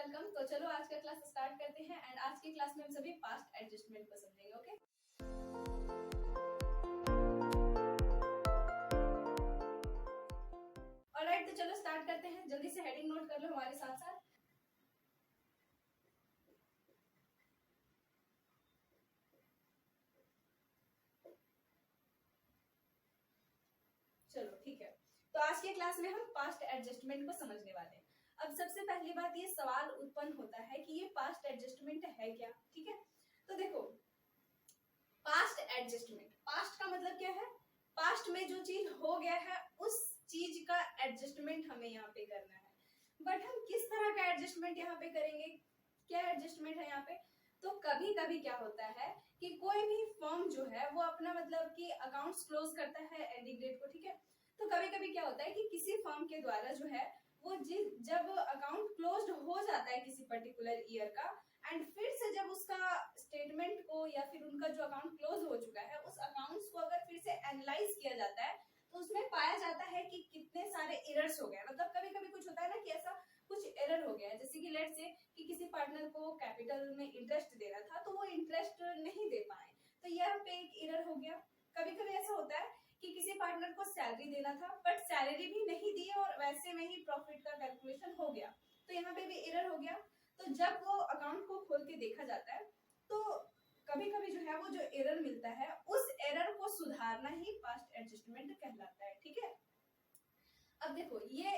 Welcome. तो चलो आज का क्लास स्टार्ट करते हैं एंड आज की क्लास में हम सभी पास्ट एडजस्टमेंट को समझेंगे। ओके, ऑलराइट, तो चलो स्टार्ट करते हैं। जल्दी से हेडिंग नोट कर लो हमारे साथ साथ। चलो ठीक है, तो आज के क्लास में हम पास्ट एडजस्टमेंट को समझने वाले हैं। अब सबसे पहली बात, ये सवाल उत्पन्न होता है कि ये पास्ट एडजस्टमेंट है क्या। ठीक है, तो देखो, पास्ट एडजस्टमेंट, पास्ट का मतलब क्या है? पास्ट में जो चीज हो गया है उस चीज का एडजस्टमेंट हमें यहाँ पे करना है। बट हम किस तरह का एडजस्टमेंट यहाँ पे करेंगे? क्या एडजस्टमेंट है यहाँ पे? तो कभी कभी क्या होता है कि कोई भी फर्म जो है वो अपना मतलब कि अकाउंट्स क्लोज करता है एंडिंग डेट को। ठीक है, तो कभी कभी क्या होता है कि किसी फर्म के द्वारा जो है वो जब अकाउंट क्लोज हो जाता है किसी पर्टिकुलर ईयर का, एंड फिर से जब उसका स्टेटमेंट को या फिर उनका जो अकाउंट क्लोज हो चुका है उस अकाउंट्स को अगर फिर से एनालाइज किया जाता है तो उसमें पाया जाता है कि कितने सारे एरर्स हो गए। मतलब कभी कभी कुछ होता है ना कि ऐसा कुछ एरर हो गया है, जैसे कि लेट्स से कि किसी पार्टनर को कैपिटल में इंटरेस्ट देना था तो वो इंटरेस्ट नहीं दे पाए, तो यहाँ पे एक एरर हो गया। कभी कभी ऐसा होता है कि किसी पार्टनर को सैलरी देना था बट सैलरी भी नहीं दी और वैसे में ही प्रॉफिट का कैलकुलेशन हो गया, तो यहाँ पे भी एरर हो गया। तो जब वो अकाउंट को खोल के देखा जाता है तो कभी कभी जो है वो जो एरर मिलता है उस एरर को सुधारना ही पास्ट एडजस्टमेंट कहलाता है। ठीक है, अब देखो ये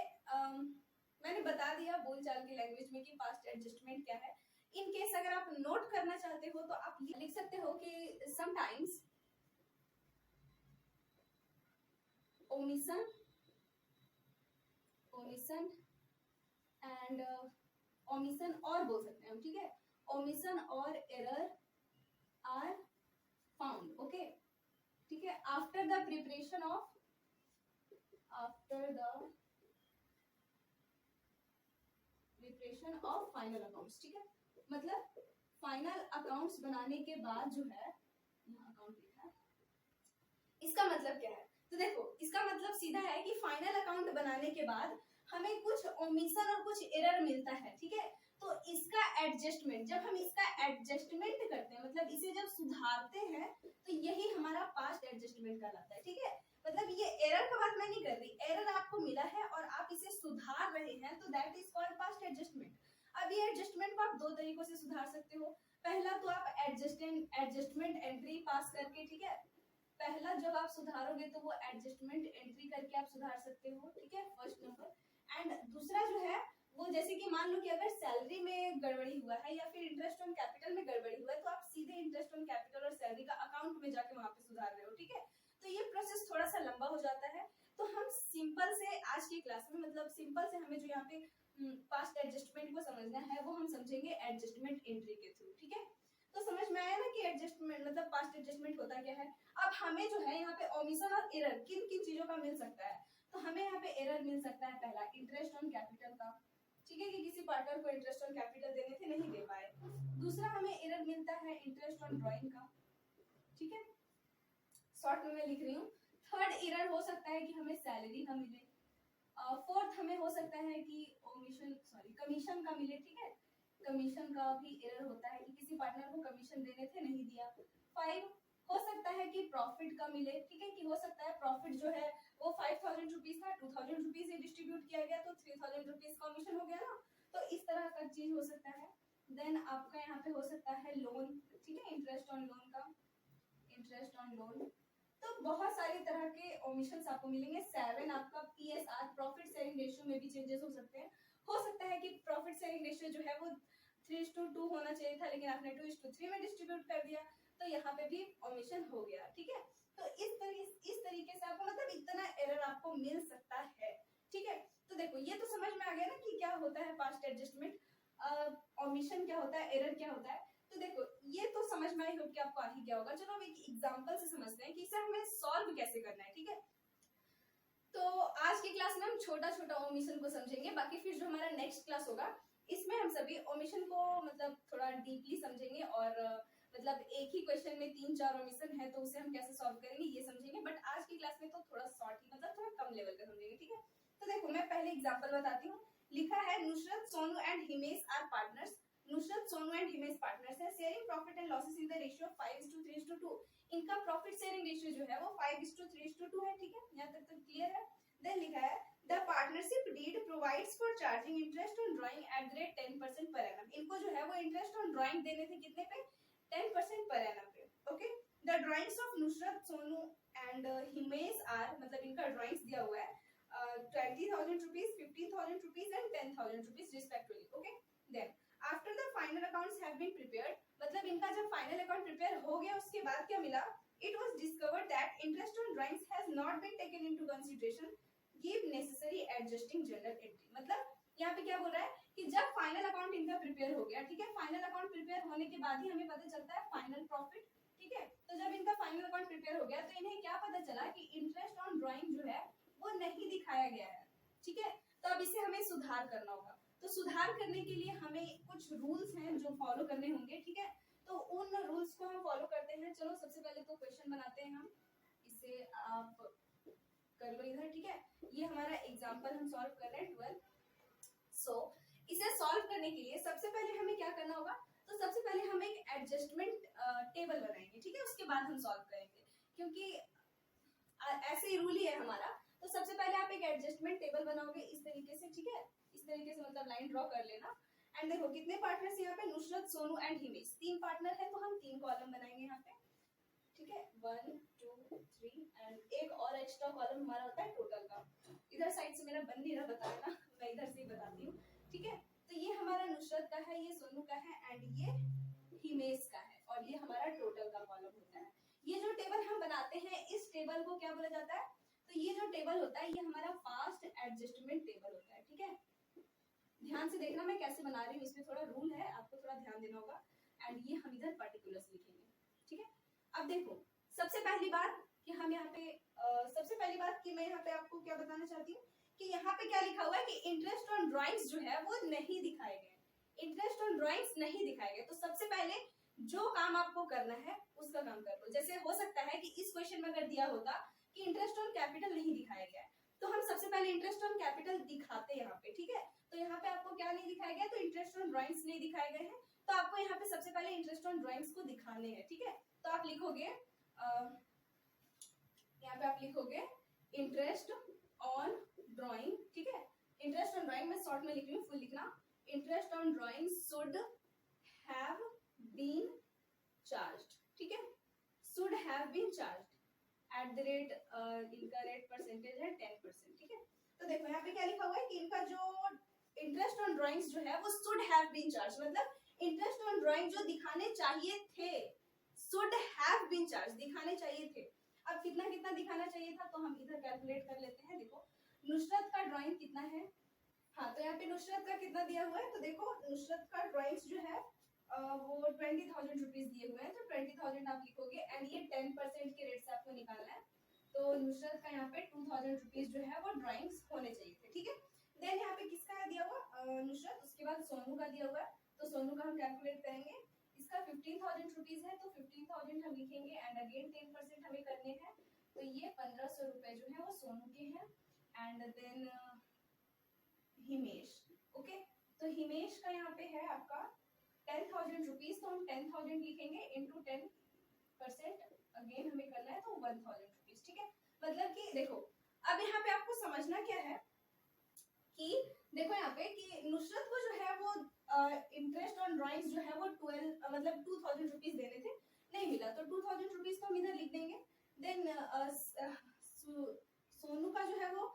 मैंने बता दिया बोलचाल की लैंग्वेज में कि पास्ट एडजस्टमेंट क्या है। इन केस अगर आप नोट करना चाहते हो तो आप लिख सकते हो कि समटाइम्स ओमिशन एंड ओमिशन और बोल सकते हैं हम। ठीक है, ओमिशन और एरर आर फाउंड। ओके, ठीक है, after the preparation of final accounts. ठीक है, मतलब फाइनल अकाउंट्स बनाने के बाद जो है, यहाँ अकाउंट लिखा है, इसका मतलब क्या है? तो देखो, इसका मतलब सीधा है कि फाइनल अकाउंट बनाने के बाद हमें कुछ ओमिशन और कुछ एरर मिलता है। ठीक है, तो इसका एडजस्टमेंट, जब हम इसका एडजस्टमेंट करते हैं, मतलब इसे जब सुधारते हैं, तो यही हमारा पास्ट एडजस्टमेंट कहलाता है। ठीक है, मतलब ये एरर का बात मैं नहीं कर रही, एरर आपको मिला है और आप इसे सुधार रहे हैं, तो that is called past adjustment. अब ये एडजस्टमेंट को आप दो तरीकों से सुधार सकते हो। पहला तो आप एडजस्टमेंट एंट्री पास करके, ठीक है, पहला जब आप सुधारोगे तो वो एडजस्टमेंट एंट्री करके आप सुधार सकते हो। ठीक है, फर्स्ट नंबर। एंड दूसरा जो है वो, जैसे कि मान लो कि अगर सैलरी में गड़बड़ी हुआ है या फिर इंटरेस्ट ऑन कैपिटल में गड़बड़ी हुआ है, तो आप सीधे इंटरेस्ट ऑन कैपिटल और सैलरी का अकाउंट में जाके वहां पे सुधार रहे हो। ठीक है, तो ये प्रोसेस थोड़ा सा लंबा हो जाता है, तो हम सिंपल से आज की क्लास में, मतलब सिंपल से हमें जो यहाँ पे पास्ट एडजस्टमेंट को समझना है वो हम समझेंगे एडजस्टमेंट एंट्री के थ्रू। ठीक है, तो समझ में आया ना कि एडजस्टमेंट मतलब पास्ट एडजस्टमेंट होता क्या है। अब हमें जो है यहाँ पे ओमिशन और एरर किन किन चीजों का मिल सकता है, तो हमें यहाँ पे एरर मिल सकता है पहला इंटरेस्ट ऑन कैपिटल का। ठीक है, कि किसी पार्टनर को इंटरेस्ट ऑन कैपिटल देने थे, नहीं दे पाए। दूसरा हमें एरर मिलता है इंटरेस्ट ऑन ड्रॉइंग का। ठीक है, शॉर्ट में मैं लिख रही हूँ। थर्ड एरर हो सकता है कि हमें सैलरी ना मिले। फोर्थ हमें हो सकता है कि कमीशन का मिले। ठीक है, कमीशन का भी एरर होता है कि किसी पार्टनर को कमीशन देने थे, नहीं दिया। 5 हो सकता है कि प्रॉफिट का मिले। ठीक है, कि हो सकता है प्रॉफिट जो है वो 5000 रुपीज था, 2000 रुपीज डिस्ट्रीब्यूट किया गया तो 3000 रुपीज कमीशन हो गया ना, तो इस तरह का चीज हो सकता है। देन आपका यहाँ पे हो सकता है लोन। ठीक है, इंटरेस्ट ऑन लोन। तो बहुत सारी तरह के ओमिशंस आपको मिलेंगे। 7 आपका PSR, प्रॉफिट शेयरिंग रेशियो में भी चेंजेस हो सकते हैं। हो सकता है कि प्रॉफिट शेयरिंग रेशियो जो है वो 3:2 होना चाहिए था, लेकिन आपने 2:3 में डिस्ट्रीब्यूट कर दिया, तो यहाँ पे भी ओमिशन हो गया। ठीक है, तो इस तरीके से आपको मतलब इतना एरर आपको मिल सकता है। ठीक है, तो देखो ये तो समझ में आ गया ना कि क्या होता है पास्ट एडजस्टमेंट, ओमिशन क्या होता है, एरर क्या होता है। तो देखो ये तो समझ में आई होप कि आपको आ ही गया होगा। चलो अब एक एग्जांपल से समझते हैं कि इसे हमें सॉल्व कैसे करना है। ठीक है, तो आज की क्लास में हम छोटा छोटा ओमिशन को समझेंगे, बाकी फिर जो हमारा नेक्स्ट क्लास होगा इसमें हम सभी ओमिशन को मतलब थोड़ा डीपली समझेंगे और मतलब एक ही क्वेश्चन में 3-4 ओमिशन है तो उसे हम कैसे सॉल्व करेंगे ये समझेंगे। बट आज की क्लास में तो थोड़ा शॉर्ट ही, मतलब थोड़ा कम लेवल का समझेंगे। ठीक है, तो देखो मैं पहले एग्जाम्पल बताती हूँ। लिखा है Nusrat, Sonu and Himesh are Sonu and Himesh partners हैं, sharing profit and losses in the ratio 5:3:2। इनका प्रॉफिट शेयरिंग रेशियो जो है वो 5:3:2 है, ठीक है, यहाँ तक तो क्लियर है। देन लिखा है the partnership deed provides for charging interest on drawing at the rate 10% per annum. इनको जो है वो इंटरेस्ट ऑन ड्राइंग देने थे कितने पे, 10% पर एनम पे। Okay, the drawings of Nusrat, Sonu and Himesh are, मतलब इनका ड्राइंग्स दिया हुआ है 20,000 rupees, 15,000 rupees and 10,000 rupees respectively. Okay, then after the final accounts have been prepared, मतलब इनका जब फाइनल अकाउंट प्रिपेयर हो गया उसके बाद क्या मिला, it was discovered that interest on drawings has not been taken into consideration, give necessary adjusting journal entry। मतलब यहाँ पे क्या बोल रहा है कि जब फाइनल अकाउंट इनका प्रिपेयर हो गया, ठीक है, फाइनल अकाउंट प्रिपेयर होने के बाद ही हमें पता चलता है फाइनल प्रॉफिट, ठीक है, तो जब इनका फाइनल अकाउंट प्रिपेयर हो गया तो इन्हें क्या पता चला कि इंटरेस्ट ऑन ड्राइंग जो है वो नहीं दिखाया गया है, ठीक है, तो अब इसे हमें सुधार करना होगा। तो सुधार करने के लिए हमें कुछ रूल्स हैं जो फॉलो करने होंगे, ठीक है, तो उन रूल्स को हम फॉलो करते हैं। चलो सबसे पहले तो क्वेश्चन बनाते हैं हम, इसे आप कर लो इधर, ठीक है, ये हमारा एग्जांपल हम सॉल्व कर रहे हैं 12। सो इसे सॉल्व करने के लिए सबसे पहले हमें क्या करना होगा, तो सबसे पहले हम एक एडजस्टमेंट टेबल बनाएंगे, ठीक है, उसके बाद हम सॉल्व करेंगे, क्योंकि ऐसे ही रूल ही है हमारा। तो सबसे पहले आप एक एडजस्टमेंट टेबल बनाओगे इस तरीके से, ठीक है, इस तरीके से मतलब लाइन ड्रॉ कर लेना। एंड देखो कितने पार्टनर्स यहाँ पे, नुसरत, सोनू एंड हिमेश, 3 पार्टनर है, तो हम 3 कॉलम बनाएंगे यहाँ पे, ठीक है, 1 2 3 एंड एक और एक्स्ट्रा कॉलम हमारा होता है टोटल का। इधर साइड से मेरा बन नहीं रहा बताना, मैं इधर से ही बताती हूँ, ठीक है, तो ये हमारा नुसरत का है, ये सोनू का है एंड ये हिमेश का है, और ये हमारा टोटल का कॉलम होता है। ये जो टेबल हम बनाते हैं इस टेबल को क्या बोला जाता है, तो ये जो टेबल होता है ये हमारा फास्ट एडजस्टमेंट टेबल होता है, ठीक है, ध्यान से देखना मैं कैसे बना रही हूँ, इसमें थोड़ा रूल है, आपको थोड़ा ध्यान देना होगा। एंड ये हम इधर पार्टिकुलर्स लिखेंगे, ठीक है। अब देखो सबसे पहली बात कि हम यहाँ पे सबसे पहली बात कि मैं यहाँ पे आपको क्या बताना चाहती हूँ कि यहाँ पे क्या लिखा हुआ है कि इंटरेस्ट ऑन ड्राइंग्स जो है वो नहीं दिखाए गए, इंटरेस्ट ऑन ड्राइंग्स नहीं दिखाए गए। तो सबसे पहले जो काम आपको करना है उसका काम कर लो। जैसे हो सकता है कि इस क्वेश्चन में अगर दिया होता कि इंटरेस्ट ऑन कैपिटल नहीं दिखाया गया है, तो हम सबसे पहले इंटरेस्ट ऑन कैपिटल दिखाते हैं यहाँ पे, ठीक है, तो यहाँ पे आपको क्या नहीं दिखाया गया, तो इंटरेस्ट ऑन ड्राइंग्स नहीं दिखाए गए हैं, तो आपको यहाँ पे सबसे पहले इंटरेस्ट ऑन ड्राइंग्स को दिखाने हैं, ठीक है। तो आप लिखोगे यहाँ पे आप लिखोगे इंटरेस्ट ऑन ड्राइंग, ठीक है, इंटरेस्ट ऑन ड्राइंग मैं शॉर्ट में लिख रही हूँ, फुल लिखना, interest on drawing should have been charged, ठीक है, should have been charged at the rate, इनका रेट परसेंटेज है 10%, ठीक है। तो देखो यहाँ पे क्या लिखा हुआ है कि इनका जो इंटरेस्ट ऑन ड्राइंग्स जो है वो शुड हैव बीन चार्ज, मतलब इंटरेस्ट ऑन ड्राइंग जो दिखाने चाहिए थे, शुड हैव बीन चार्ज दिखाने चाहिए थे। अब कितना कितना दिखाना चाहिए था, तो हम इधर कैलकुलेट कर लेते हैं। देखो नुसरत का ड्राइंग कितना है, हाँ तो यहाँ पे नुसरत का कितना दिया हुआ है, तो देखो नुसरत का ड्राइंग्स जो है वो 20,000 रुपीज दिए हुए हैं, तो 20,000 आप लिखोगे एंड ये 10% के रेट से आपको निकालना है, तो नुसरत का यहाँ पे 2,000 रुपीज जो है वो ड्राइंग्स होने चाहिए थे, ठीक है। देन यहाँ पे किसका दिया हुआ नुसरत, उसके बाद सोनू का दिया हुआ है, तो सोनू का हम कैलकुलेट करेंगे, इसका 15,000 रुपीज है, तो 15,000 हम लिखेंगे एंड अगेन 10% हमें करने हैं, तो ये 1,500 रुपए जो है वो सोनू के हैं। एंड देन हिमेश, ओके, तो हिमेश का यहाँ पे है आपका 10,000 रुपीज, तो हम 10,000 लिखेंगे इंटू 10%, अगेन हमें करना है तो 1,000 रुपीज, ठीक है। मतलब कि देखो अब यहाँ पे आपको समझना क्या है कि देखो यहाँ पे कि नुसरत को जो है वो इंटरेस्ट ऑन ड्राइंग्स जो है वो 2,000 रुपीज देने थे, नहीं मिला, तो 2,000 रुपीज तो हम इधर लिख देंगे। देन सोनू का जो है वो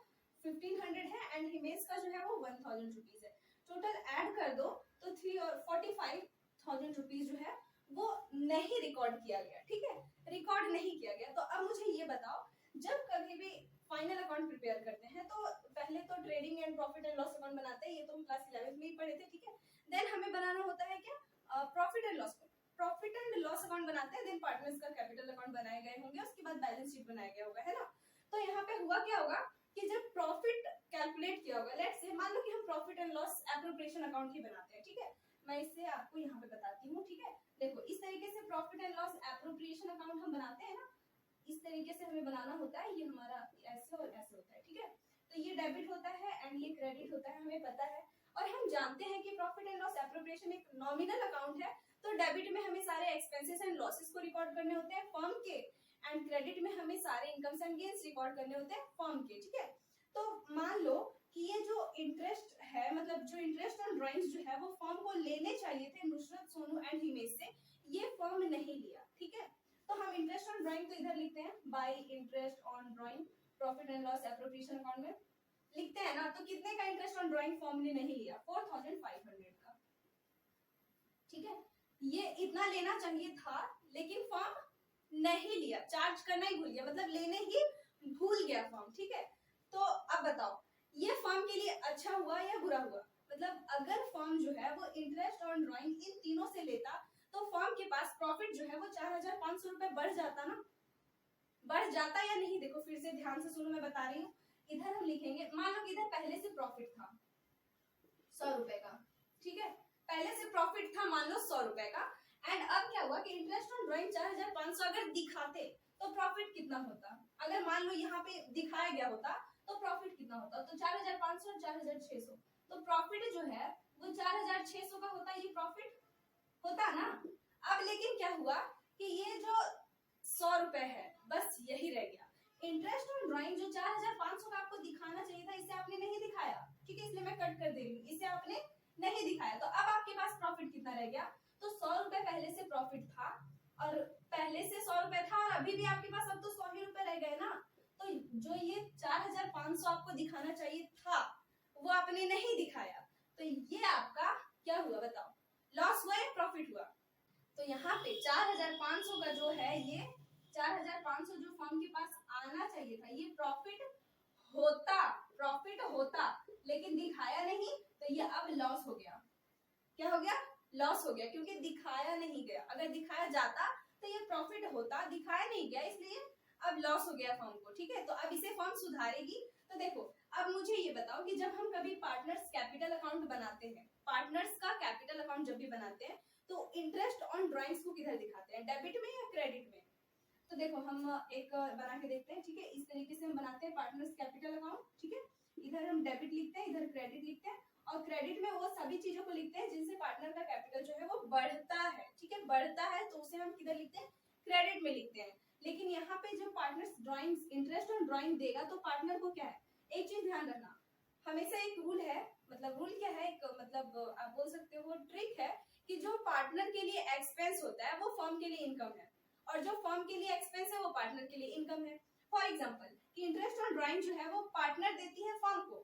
1,500 है एंड हिमेश का जो है वो 1,000 रुपीज है, टोटल ऐड कर दो तो 45,000 रुपीज जो है वो नहीं रिकॉर्ड किया गया, ठीक है, रिकॉर्ड नहीं किया गया। तो अब मुझे ये बताओ, जब कभी भी फाइनल अकाउंट प्रिपेयर करते हैं तो पहले तो trading and profit and loss account बनाते हैं, ये तो हम क्लास 11th में ही पढ़े थे, ठीक है। देन हमें बनाना होता है क्या, प्रॉफिट एंड लॉस अकाउंट बनाते हैं, देन पार्टनर्स का कैपिटल अकाउंट बनाए गए होंगे, उसके बाद बैलेंस शीट बनाया गया होगा, है ना। तो यहाँ पे हुआ क्या होगा कि जब प्रॉफिट कैलकुलेट किया होगा, लेट्स से मान लो कि हम profit and loss appropriation account ही बनाते हैं, ठीक है, मैं इसे आपको यहाँ पे बताती हूँ, ठीक है। देखो इस तरीके से profit and loss appropriation account हम बनाते हैं ना, इस तरीके से हमें बनाना होता है, ये हमारा ऐसे और ऐसे होता है, ठीक है। तो ये डेबिट होता है एंड ये क्रेडिट होता है, हमें पता है। और हम जानते हैं कि प्रॉफिट एंड लॉस एप्रोप्रिएशन एक नॉमिनल अकाउंट है, तो डेबिट में हमें सारे एक्सपेंसेस एंड लॉसेस को रिकॉर्ड करने होते हैं फर्म के, एंड क्रेडिट में हमें सारे इनकम्स एंड गेन्स रिकॉर्ड करने होते हैं फर्म के, ठीक है। तो मान लो कि ये जो इंटरेस्ट है, मतलब जो इंटरेस्ट ऑन ड्राइंग्स जो है वो फर्म को लेने चाहिए थे नुसरत, सोनू एंड हिमेश से, ये फर्म नहीं लिया, ठीक है। तो हम इंटरेस्ट ऑन ड्राइंग तो इधर लिखते हैं bye interest on drawing profit and loss appropriation account में लिखते हैं ना। तो कितने का इंटरेस्ट ऑन ड्राइंग फर्म ने नहीं लिया, 4500 का, ठीक है। ये इतना लेना चाहिए था लेकिन फर्म नहीं लिया, चार्ज करना ही भूल गया, मतलब लेने ही भूल गया फर्म, ठीक है। तो अब बताओ ये फर्म के लिए अच्छा हुआ या बुरा हुआ? मतलब अगर फर्म जो है वो इंटरेस्ट ऑन ड्राइंग इन तीनों से लेता तो फर्म के पास प्रॉफिट जो है वो 4500 रुपए बढ़ जाता ना, बढ़ जाता या नहीं? देखो फिर से ध्यान से सुनो, मैं बता रही हूँ। इधर हम लिखेंगे, मान लो कि इधर पहले से प्रॉफिट था 100 रुपए का, ठीक है, पहले से प्रॉफिट था मान लो 100 रुपए का, एंड अब क्या हुआ कि इंटरेस्ट ऑन ड्राइंग 4500 अगर दिखाते तो प्रॉफिट कितना होता? अगर मान लो यहाँ पे दिखाया गया होता तो प्रॉफिट कितना होता? तो 4500 और 4600, तो प्रॉफिट जो है वो 4600 का होता, ये प्रॉफिट होता ना। अब लेकिन क्या हुआ कि ये जो 100 रुपए है बस यही रह गया। इंटरेस्ट ऑन ड्राइंग जो 4500 का आपको दिखाना चाहिए था, इसे आपने नहीं दिखाया, ठीक है, इसलिए मैं कट कर दे रही हूँ, इसे आपने नहीं दिखाया। तो अब आपके पास प्रॉफिट कितना रह गया? तो 100 रुपए पहले से प्रॉफिट था, और पहले से 100 रुपए था, और अभी भी आपके पास अब तो 100 ही रुपए रह गए ना। तो जो ये 4500 आपको दिखाना चाहिए था वो आपने नहीं दिखाया, तो ये आपका क्या हुआ बताओ, लॉस हुआ या प्रॉफिट हुआ? तो यहाँ पे 4500 का जो है, ये 4500 जो फर्म के पास आना चाहिए था, ये प्रॉफिट होता, लेकिन दिखाया नहीं, तो ये अब लॉस हो गया। क्या हो गया? लॉस हो गया, क्योंकि दिखाया नहीं गया। अगर दिखाया जाता तो ये प्रॉफिट होता, दिखाया नहीं गया, इसलिए अब लॉस हो गया फर्म को, ठीक है। तो अब इसे फर्म सुधारेगी। तो देखो अब मुझे ये बताओ कि जब हम कभी पार्टनर्स कैपिटल अकाउंट बनाते हैं, पार्टनर्स का कैपिटल अकाउंट जब भी बनाते हैं तो इंटरेस्ट ऑन ड्राइंग्स को किधर दिखाते हैं, डेबिट में या क्रेडिट में? तो देखो हम एक बना के देखते हैं, ठीक है। इस तरीके से हम बनाते हैं पार्टनर्स कैपिटल अकाउंट, ठीक है। इधर हम डेबिट लिखते हैं, इधर क्रेडिट लिखते हैं, और क्रेडिट में वो सभी चीजों को लिखते हैं जिनसे पार्टनर का कैपिटल जो है वो बढ़ता है, ठीक है, बढ़ता है, तो उसे हम किधर लिखते हैं? क्रेडिट में लिखते हैं। लेकिन यहाँ पे जब partners drawings interest on drawing देगा तो पार्टनर को क्या है, एक चीज ध्यान रखना, हमेशा एक रूल है, मतलब रूल क्या है, एक मतलब आप बोल सकते हो ट्रिक है, कि जो पार्टनर के लिए एक्सपेंस होता है वो फर्म के लिए इनकम है, और जो फर्म के लिए एक्सपेंस है वो पार्टनर के लिए इनकम है। फॉर एग्जाम्पल कि इंटरेस्ट ऑन ड्राइंग जो है वो पार्टनर देती है फर्म को,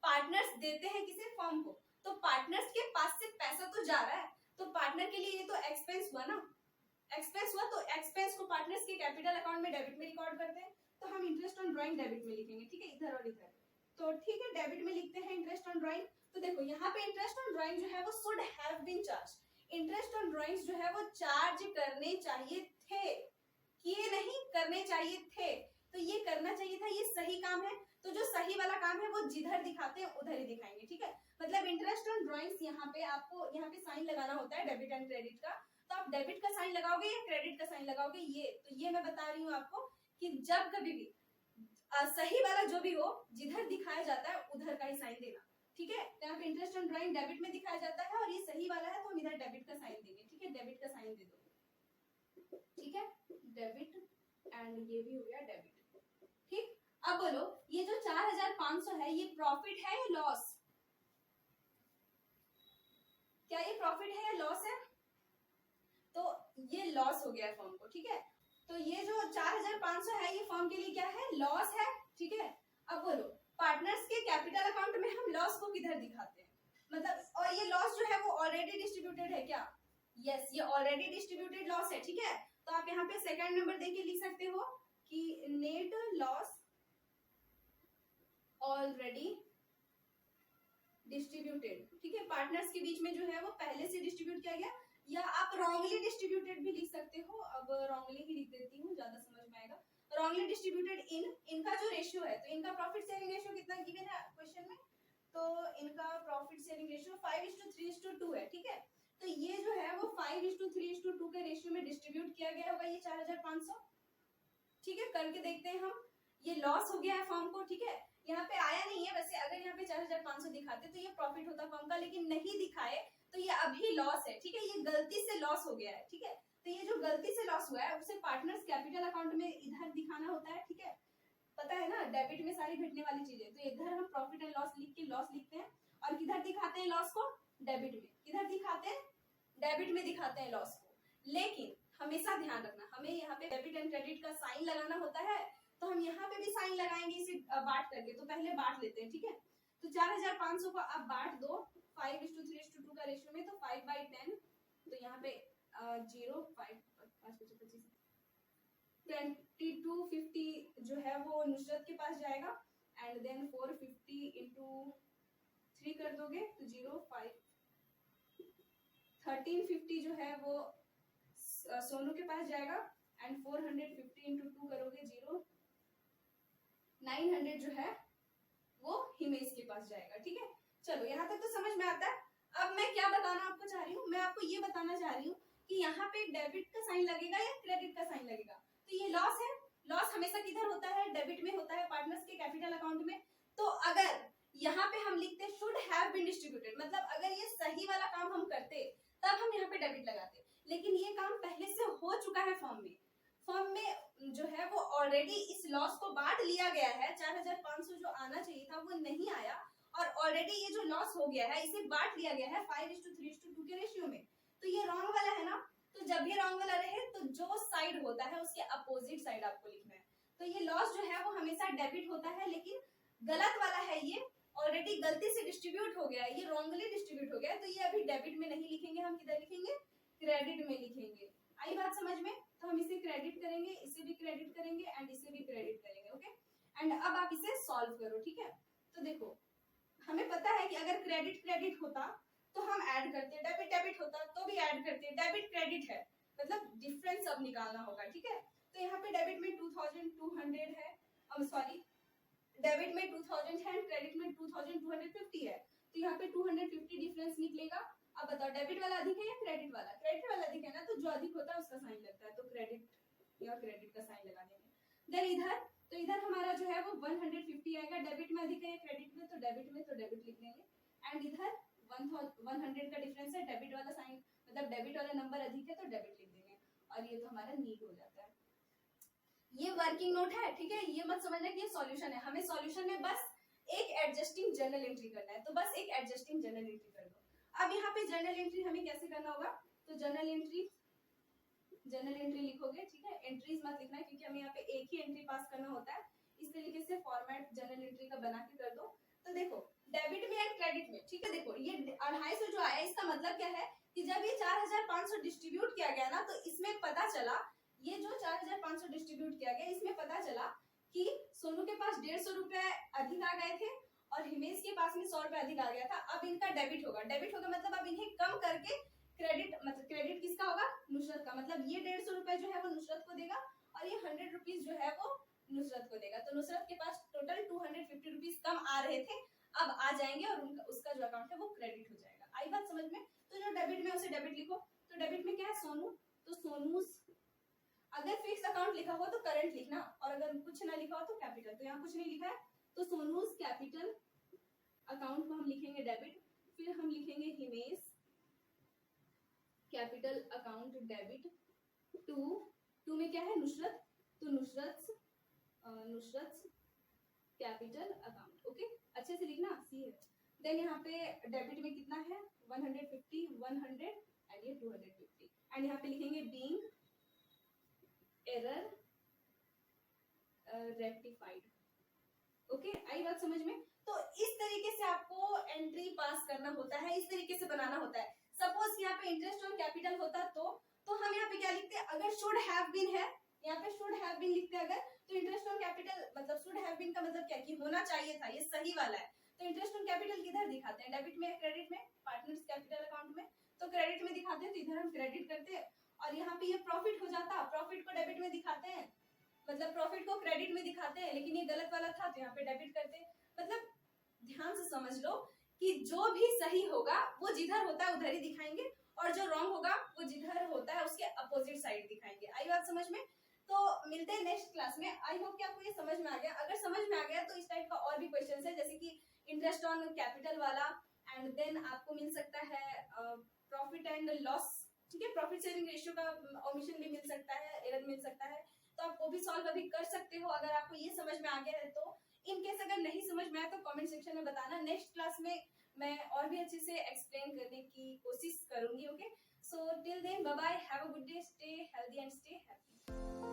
पार्टनर्स देते हैं किसे? फर्म को। तो पार्टनर्स के पास से पैसा तो जा रहा है, तो पार्टनर के लिए ये तो एक्सपेंस हुआ ना, एक्सपेंस हुआ, तो एक्सपेंस को पार्टनर्स के कैपिटल अकाउंट में डेबिट में रिकॉर्ड करते हैं। तो हम इंटरेस्ट ऑन ड्राइंग डेबिट में लिखेंगे, ठीक है, इधर और इधर। तो ठीक है, डेबिट में लिखते हैं इंटरेस्ट ऑन ड्राइंग। तो देखो यहाँ पे इंटरेस्ट ऑन ड्राइंग जो है वो should have been charge, interest on drawings जो है वो चार्ज करने चाहिए थे, किए नहीं, करने चाहिए थे। तो ये करना चाहिए था, ये सही काम है, तो जो सही वाला काम है वो जिधर दिखाते हैं उधर ही दिखाएंगे, ठीक है। मतलब इंटरेस्ट ऑन ड्राइंग्स यहाँ पे आपको यहाँ पे साइन लगाना होता है डेबिट एंड क्रेडिट का, तो आप डेबिट का साइन लगाओगे या क्रेडिट का साइन लगाओगे, ये तो ये मैं बता रही हूँ आपको कि जब कभी भी सही वाला जो भी हो, जिधर दिखाया जाता है उधर का ही साइन देना, ठीक है। तो यहाँ पे इंटरेस्ट ऑन ड्राइंग डेबिट में दिखाया जाता है, और ये सही वाला है तो हम इधर डेबिट का साइन देंगे, ठीक है, डेबिट का साइन दे दो, ठीक है, डेबिट, एंड ये भी हो गया डेबिट, ठीक। अब बोलो ये जो 4500 है ये प्रॉफिट है या लॉस? क्या ये प्रॉफिट है या लॉस है? तो ये लॉस हो गया फर्म को, ठीक है। तो ये जो 4500 है ये फर्म के लिए क्या है? लॉस है, ठीक है। अब बोलो पार्टनर्स के कैपिटल अकाउंट में हम लॉस को किधर दिखाते हैं, मतलब, और ये लॉस जो है वो ऑलरेडी डिस्ट्रीब्यूटेड है क्या? यस, ये ऑलरेडी डिस्ट्रीब्यूटेड लॉस है, ठीक है। तो आप यहाँ पे सेकंड नंबर देके लिख सकते हो कि नेट लॉस ऑलरेडी डिस्ट्रीब्यूटेड, ठीक है। पार्टनर्स के बीच में जो है वो पहले से डिस्ट्रीब्यूट किया गया, या आप रॉन्गली डिस्ट्रीब्यूटेड भी लिख सकते हो। अब रॉन्गली ही लिख देती हूँ, ज्यादा समझ में आएगा। रॉन्गली डिस्ट्रीब्यूटेड इनका जो रेशियो है, तो इनका प्रॉफिट शेयरिंग रेशियो कितना गिवन है क्वेश्चन में? तो इनका प्रॉफिट शेयरिंग रेशियो 5:3:2 है, ठीक है। तो ये जो है वो 5:3:2 के रेशियो में डिस्ट्रीब्यूट किया गया होगा ये 4500, ठीक है। करके देखते हैं हम, ये लॉस हो गया है फर्म को, ठीक है। यहाँ पे आया नहीं है। वैसे अगर यहाँ पे 4500 दिखाते तो ये प्रॉफिट होता फर्म का, लेकिन नहीं दिखाए तो ये अभी लॉस है, ठीक है, ये गलती से लॉस हो गया है, ठीक है। तो ये जो गलती से लॉस हुआ है उसे पार्टनर्स कैपिटल अकाउंट में इधर दिखाना होता है, ठीक है, पता है ना, डेबिट में सारी घटने वाली चीजें। तो इधर हम प्रॉफिट एंड लॉस लिख के लॉस लिखते हैं, और किधर दिखाते हैं लॉस को, डेबिट में। किधर दिखाते हैं, डेबिट में दिखाते हैं लॉस को। लेकिन हमेशा ध्यान रखना, हमें यहाँ पे डेबिट एंड क्रेडिट का साइन लगाना होता है, तो हम यहाँ पे भी साइन लगाएंगे इसे बांट करके। तो पहले बांट लेते हैं, ठीक है। तो 4500 को आप बांट दो 5:3:2 का रेशियो में, तो 5/10, तो यहाँ पे 0 5 25 2250 जो है वो नुसरत के पास जाएगा, एंड देन 450 इंटू 3 कर दोगे तो 0 5 1350 जो है वो सोनू के पास जाएगा, एंड 450 इंटू 2 करोगे 0 900 जो है वो हिमेश के पास जाएगा, ठीक है। चलो यहाँ तक तो समझ में आता है। अब मैं क्या बताना आपको चाह रही हूँ, मैं आपको ये बताना चाह रही हूँ कि यहाँ पे डेबिट का साइन लगेगा या क्रेडिट का साइन लगेगा। तो ये लॉस है, लॉस हमेशा किधर होता है, डेबिट में होता है, पार्टनर्स के कैपिटल अकाउंट में। तो अगर यहाँ पे हम लिखते शुड हैव बीन डिस्ट्रीब्यूटेड, मतलब अगर ये सही वाला काम हम करते तब हम यहाँ पे डेबिट लगाते, लेकिन ये काम पहले से हो चुका है फॉर्म में। फॉर्म में जो है वो ऑलरेडी इस लॉस को बांट लिया गया है। 4500 जो आना चाहिए था वो नहीं आया, और ऑलरेडी ये जो लॉस हो गया है इसे बांट लिया गया है 5:3:2 के रेशियो में। तो ये रॉन्ग वाला है ना, तो जब भी रॉन्ग वाला रहे तो जो साइड होता है उसके अपोजिट साइड आपको लिखना है। तो ये लॉस जो है वो हमेशा डेबिट होता है, लेकिन गलत वाला है, ये ऑलरेडी गलती से डिस्ट्रीब्यूट हो गया है, ये रॉन्गली डिस्ट्रीब्यूट हो गया है। तो ये अभी डेबिट में नहीं लिखेंगे, हम किधर लिखेंगे, क्रेडिट में लिखेंगे। आई बात समझ में? तो हम इसे क्रेडिट करेंगे, इसे भी क्रेडिट करेंगे, एंड इसे भी क्रेडिट करेंगे, ओके। एंड अब आप इसे सॉल्व करो, ठीक है। तो देखो हमें पता है कि अगर क्रेडिट क्रेडिट होता तो हम ऐड करते, डेबिट डेबिट होता तो भी ऐड करते, डेबिट क्रेडिट है मतलब डिफरेंस अब निकालना होगा, ठीक है। तो यहाँ पे डेबिट में 2200 है, अब सॉरी डेबिट में 2000 है, क्रेडिट में 2250 है, तो यहाँ पे 250 डिफरेंस निकलेगा। अब बताओ डेबिट वाला अधिक है या क्रेडिट वाला, क्रेडिट वाला अधिक है ना, तो जो अधिक होता है उसका साइन लगता है, तो क्रेडिट या क्रेडिट का साइन लगा देंगे। देन इधर, तो इधर हमारा जो है वो 150 आएगा, डेबिट में अधिक है या क्रेडिट में, तो डेबिट में, तो डेबिट लिख देंगे। एंड इधर 100 का डिफरेंस है, डेबिट वाला साइन मतलब डेबिट वाला नंबर अधिक है तो डेबिट लिख देंगे, और ये तो हमारा नीट हो जाता है। ये वर्किंग नोट है, ठीक है, ये मत समझना कि ये सॉल्यूशन है। हमें सॉल्यूशन में बस एक एडजस्टिंग जर्नल एंट्री करना है, तो बस एक एडजस्टिंग जर्नल एंट्री कर दो। अब यहाँ पे जर्नल एंट्री हमें कैसे करना होगा, तो जर्नल एंट्री लिखोगे, ठीक है, एंट्रीज मत लिखना है क्योंकि हमें यहाँ पे एक ही एंट्री पास करना होता है। इस तरीके से फॉर्मेट जर्नल एंट्री का बना के कर दो। तो देखो डेबिट में एंड क्रेडिट में, ठीक है, देखो ये 250 जो आया इसका मतलब क्या है कि जब ये 4500 डिस्ट्रीब्यूट किया गया ना, तो इसमें पता चला, ये जो 4500 डिस्ट्रीब्यूट किया गया इसमें पता चला कि सोनू के पास 150 रुपए अधिक आ गए थे और हिमेश के पास में 100 रुपए अधिक आ गया था। अब इनका डेबिट होगा, डेबिट होगा मतलब अब इन्हें कम करके क्रेडिट, मतलब क्रेडिट किसका होगा, नुसरत का, मतलब ये 150 रुपए जो है वो नुसरत को देगा और ये 100 रुपीज जो है वो नुसरत को देगा। तो नुसरत के पास टोटल 250 रुपीज कम आ रहे थे, अब आ जाएंगे और उनका उसका जो अकाउंट है वो क्रेडिट हो जाएगा। आई बात समझ में? तो जो डेबिट में उसे डेबिट लिखो, तो डेबिट में क्या है, सोनू, तो सोनू, अगर फिक्स अकाउंट लिखा हो तो करंट लिखना, और अगर कुछ ना लिखा हो तो कैपिटल। तो यहाँ कुछ नहीं लिखा है तो सोनूज कैपिटल अकाउंट को हम लिखेंगे डेबिट, फिर हम लिखेंगे Himesh capital account debit to में क्या है, नुसरत, तो नुसरत कैपिटल अकाउंट, ओके, अच्छे से लिखना, सी है। देन यहाँ पे डेबिट में कितना है, 150 100 एंड ये 250, एंड यहाँ पे लिखेंगे बीइंग एरर रेक्टिफाइड, ओके। आई बात समझ में? तो इस तरीके से आपको एंट्री पास करना होता है, इस तरीके से बनाना होता है। सपोज यहाँ पे इंटरेस्ट ऑन कैपिटल होता तो हम यहाँ पे क्या लिखते हैं, अगर शुड हैव बीन है, यहाँ पे शुड हैव बीन लिखते हैं अगर, तो इंटरेस्ट ऑन कैपिटल मतलब शुड हैव बीन का मतलब क्या, कि होना चाहिए था, ये सही वाला है। तो इंटरेस्ट ऑन कैपिटल किधर दिखाते हैं, डेबिट में, क्रेडिट में, पार्टनर्स कैपिटल अकाउंट में, तो क्रेडिट में दिखाते हैं, तो इधर हम क्रेडिट करते हैं, और यहाँ पे ये प्रॉफिट हो जाता, प्रॉफिट को डेबिट में दिखाते हैं, मतलब प्रॉफिट को क्रेडिट में दिखाते हैं, लेकिन ये गलत वाला था तो यहाँ पे डेबिट करते हैं। मतलब ध्यान से समझ लो कि जो भी सही होगा वो जिधर होता है उधर ही दिखाएंगे, और जो रॉन्ग होगा वो जिधर होता है उसके अपोजिट साइड दिखाएंगे। आई बात समझ में? तो मिलते हैं नेक्स्ट क्लास में। आई होप कि आपको ये समझ में आ गया। अगर समझ में आ गया तो इस टाइप का और भी क्वेश्चन है, जैसे कि इंटरेस्ट ऑन कैपिटल वाला, एंड देन आपको मिल सकता है प्रॉफिट एंड लॉस, ठीक है, प्रॉफिट शेयरिंग रेशियो का ओमिशन भी मिल सकता है, एरर मिल सकता है, तो आप वो भी सॉल्व अभी कर सकते हो अगर आपको ये समझ में आ गया है तो। इन केस अगर नहीं समझ में आया तो कमेंट सेक्शन में बताना, नेक्स्ट क्लास में मैं और भी अच्छे से एक्सप्लेन करने की कोशिश करूंगी। Okay, so till then bye bye, have a good day, stay healthy and stay happy.